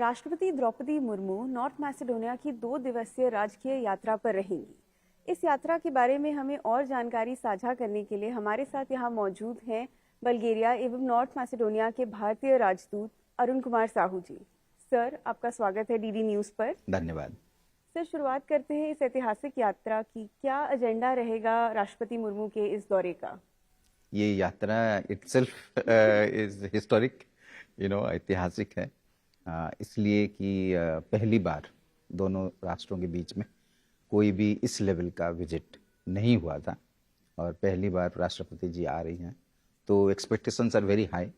राष्ट्रपति Draupadi Murmu North Macedonia की 2 दिवसीय राजकीय यात्रा पर रहेंगी। इस यात्रा के बारे में हमें और जानकारी साझा करने के लिए हमारे साथ यहाँ मौजूद हैं बल्गेरिया एवं नॉर्थ मैसेडोनिया के भारतीय राजदूत अरुण कुमार साहू जी। सर, आपका स्वागत है डीडी न्यूज़ पर। धन्यवाद। सर, शुरुआत करते हैं इस ऐतिहासिक यात्रा की। क्या एजेंडा रहेगा राष्ट्रपति मुर्मू के इस दौरे का? ये यात्रा इटसेल्फ इज हिस्टोरिक, ऐतिहासिक है, इसलिए कि पहली बार दोनों राष्ट्रों के बीच में कोई भी इस लेवल का विजिट नहीं हुआ था और पहली बार राष्ट्रपति जी आ रही हैं, तो expectations are very high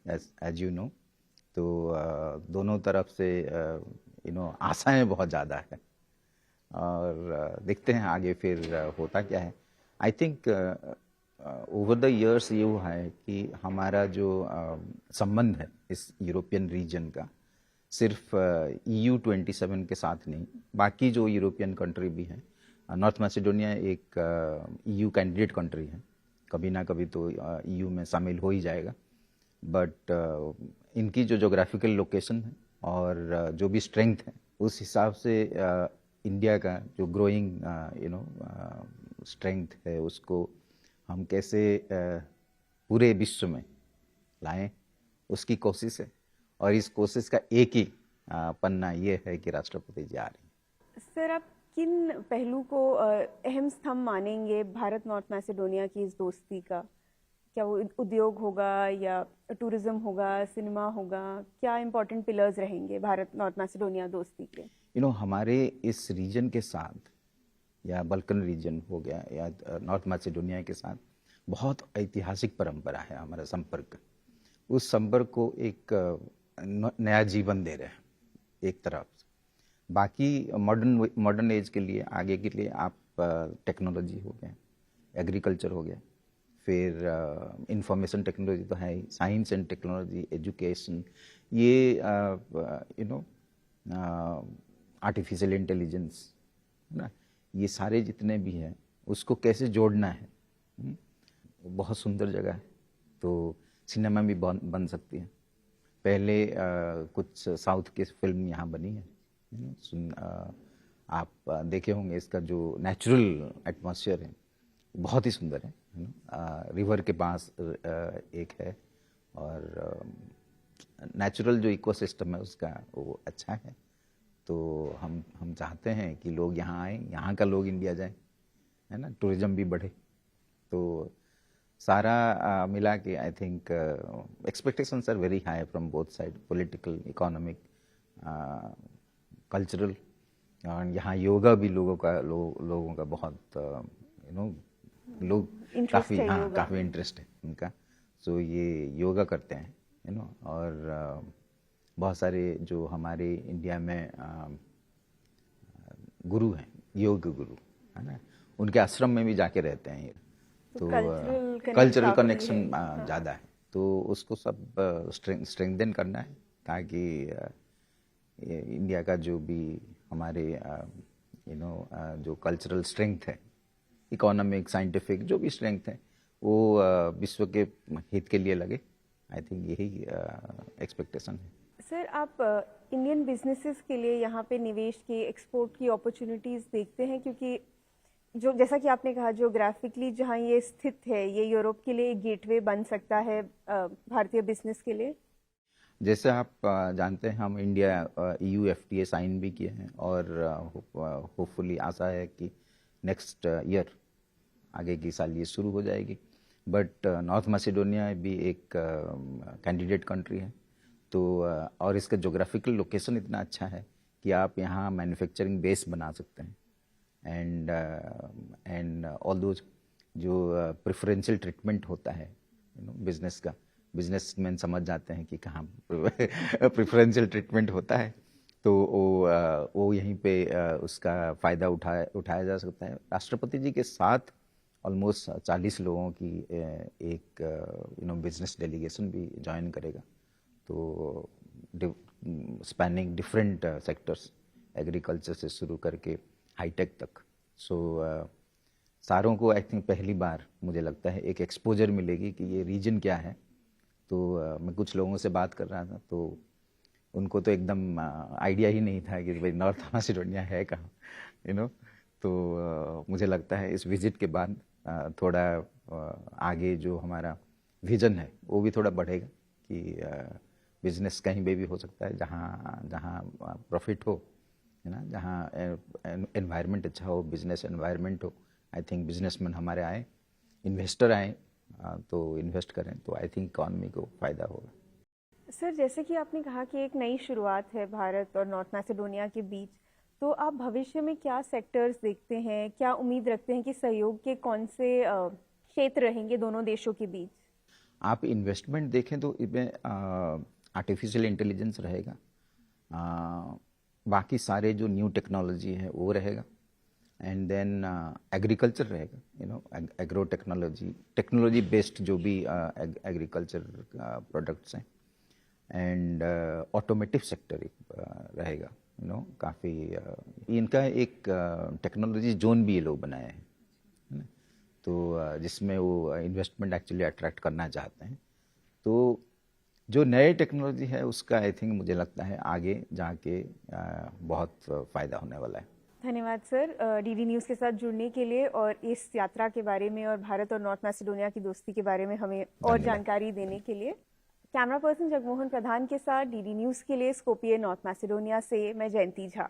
as you know. तो दोनों तरफ से आशाएं बहुत ज़्यादा है और देखते हैं आगे फिर होता क्या है। I think over the years ये हुआ है कि हमारा जो संबंध है इस यूरोपियन रीजन का सिर्फ EU 27 के साथ नहीं, बाकी जो यूरोपियन कंट्री भी हैं, नॉर्थ मैसेडोनिया एक EU कैंडिडेट कंट्री है, कभी ना कभी तो EU में शामिल हो ही जाएगा, बट इनकी जो जोग्राफिकल लोकेशन है और जो भी स्ट्रेंथ है उस हिसाब से इंडिया का जो ग्रोइंग स्ट्रेंथ है उसको हम कैसे पूरे विश्व में लाएं, उसकी कोशिश है और इस कोशिश का एक ही पन्ना ये है कि राष्ट्रपति जी आ रही हैं। सर, आप किन पहलू को अहम स्तंभ मानेंगे भारत नॉर्थ मैसेडोनिया की इस दोस्ती का? क्या वो उद्योग होगा या टूरिज्म होगा, सिनेमा होगा? क्या इम्पोर्टेंट पिलर्स रहेंगे भारत नॉर्थ मैसेडोनिया दोस्ती के? हमारे इस रीजन के साथ या बल्कन रीजन हो गया या नॉर्थ मैसेडोनिया के साथ बहुत ऐतिहासिक परंपरा है हमारा संपर्क। उस संपर्क को एक नया जीवन दे रहे हैं एक तरफ। बाकी मॉडर्न एज के लिए, आगे के लिए आप टेक्नोलॉजी हो गया, एग्रीकल्चर हो गया, फिर इंफॉर्मेशन टेक्नोलॉजी तो है ही, साइंस एंड टेक्नोलॉजी, एजुकेशन, ये आर्टिफिशियल इंटेलिजेंस है ना, ये सारे जितने भी हैं उसको कैसे जोड़ना है। बहुत सुंदर जगह है, तो सिनेमा भी बन सकती है। पहले कुछ साउथ की फिल्म यहाँ बनी है, आप देखे होंगे। इसका जो नेचुरल एटमॉस्फेयर है बहुत ही सुंदर है रिवर के पास एक है और नेचुरल जो इकोसिस्टम है उसका वो अच्छा है। तो हम चाहते हैं कि लोग यहाँ आए, यहाँ का लोग इंडिया जाए, है ना, टूरिज्म भी बढ़े। तो सारा मिला के I think expectations are very high from both side, political, economic, cultural. और यहाँ योगा भी लोगों का बहुत लोग काफ़ी इंटरेस्ट है उनका। सो ये योगा करते हैं और बहुत सारे जो हमारे इंडिया में गुरु हैं, योग गुरु है ना, उनके आश्रम में भी जाके रहते हैं। तो कल्चरल कनेक्शन ज़्यादा है, तो उसको सब स्ट्रेंथन करना है ताकि इंडिया का जो भी हमारे जो कल्चरल स्ट्रेंथ है, इकोनॉमिक, साइंटिफिक जो भी स्ट्रेंथ है वो विश्व के हित के लिए लगे। आई थिंक यही एक्सपेक्टेशन है। सर, आप इंडियन बिजनेसेस के लिए यहाँ पे निवेश की, एक्सपोर्ट की अपॉर्चुनिटीज़ देखते हैं? क्योंकि जो जैसा कि आपने कहा, जियोग्राफिकली जहाँ ये स्थित है, ये यूरोप के लिए एक गेटवे बन सकता है भारतीय बिजनेस के लिए। जैसे आप जानते हैं, हम इंडिया EU FTA साइन भी किए हैं और होपफुली आशा है कि नेक्स्ट ईयर, आगे की साल ये शुरू हो जाएगी। बट नॉर्थ मैसेडोनिया भी एक कैंडिडेट कंट्री है, तो और इसका जोग्राफिकल लोकेशन इतना अच्छा है कि आप यहाँ मैन्युफैक्चरिंग बेस बना सकते हैं। एंड ऑल दोज जो प्रेफरेंशियल ट्रीटमेंट होता है बिजनेस का, बिजनेसमैन समझ जाते हैं कि कहाँ प्रेफरेंशियल ट्रीटमेंट होता है, तो वो यहीं पे उसका फ़ायदा उठाया जा सकता है। राष्ट्रपति जी के साथ ऑलमोस्ट 40 लोगों की एक बिजनेस डेलीगेशन भी ज्वाइन करेगा, तो स्पैनिंग डिफरेंट सेक्टर्स, एग्रीकल्चर से शुरू करके हाईटेक तक। सो सारों को आई थिंक पहली बार मुझे लगता है एक एक्सपोजर मिलेगी कि ये रीजन क्या है। तो मैं कुछ लोगों से बात कर रहा था, तो उनको तो एकदम आइडिया ही नहीं था कि भाई नॉर्थ मैसेडोनिया है कहाँ, तो मुझे लगता है इस विजिट के बाद थोड़ा आगे जो हमारा विजन है वो भी थोड़ा बढ़ेगा कि बिजनेस कहीं पे भी हो सकता है, जहाँ जहाँ प्रॉफिट हो, है ना, जहाँ एनवायरनमेंट अच्छा हो, बिजनेस एनवायरनमेंट हो। आई थिंक बिजनेसमैन हमारे आए, इन्वेस्टर आए, तो इन्वेस्ट करें तो आई थिंक इकॉनमी को फ़ायदा होगा। सर, जैसे कि आपने कहा कि एक नई शुरुआत है भारत और नॉर्थ मैसेडोनिया के बीच, तो आप भविष्य में क्या सेक्टर्स देखते हैं, क्या उम्मीद रखते हैं कि सहयोग के कौन से क्षेत्र रहेंगे दोनों देशों के बीच? आप इन्वेस्टमेंट देखें तो इसमें आर्टिफिशियल इंटेलिजेंस रहेगा, बाकी सारे जो न्यू टेक्नोलॉजी है वो रहेगा, एंड देन एग्रीकल्चर रहेगा, एग्रो टेक्नोलॉजी बेस्ड जो भी एग्रीकल्चर प्रोडक्ट्स हैं, एंड ऑटोमेटिव सेक्टर रहेगा, काफ़ी इनका एक टेक्नोलॉजी जोन भी ये लोग बनाए हैं, है ना, तो जिसमें वो इन्वेस्टमेंट एक्चुअली अट्रैक्ट करना चाहते हैं। तो जो नए टेक्नोलॉजी है उसका आई थिंक मुझे लगता है आगे जाके बहुत फ़ायदा होने वाला है। धन्यवाद सर, डीडी न्यूज़ के साथ जुड़ने के लिए और इस यात्रा के बारे में और भारत और नॉर्थ मैसेडोनिया की दोस्ती के बारे में हमें और जानकारी देने के लिए। कैमरा पर्सन जगमोहन प्रधान के साथ डीडी न्यूज़ के लिए स्कोपिये, नॉर्थ मैसेडोनिया से मैं जयंती झा।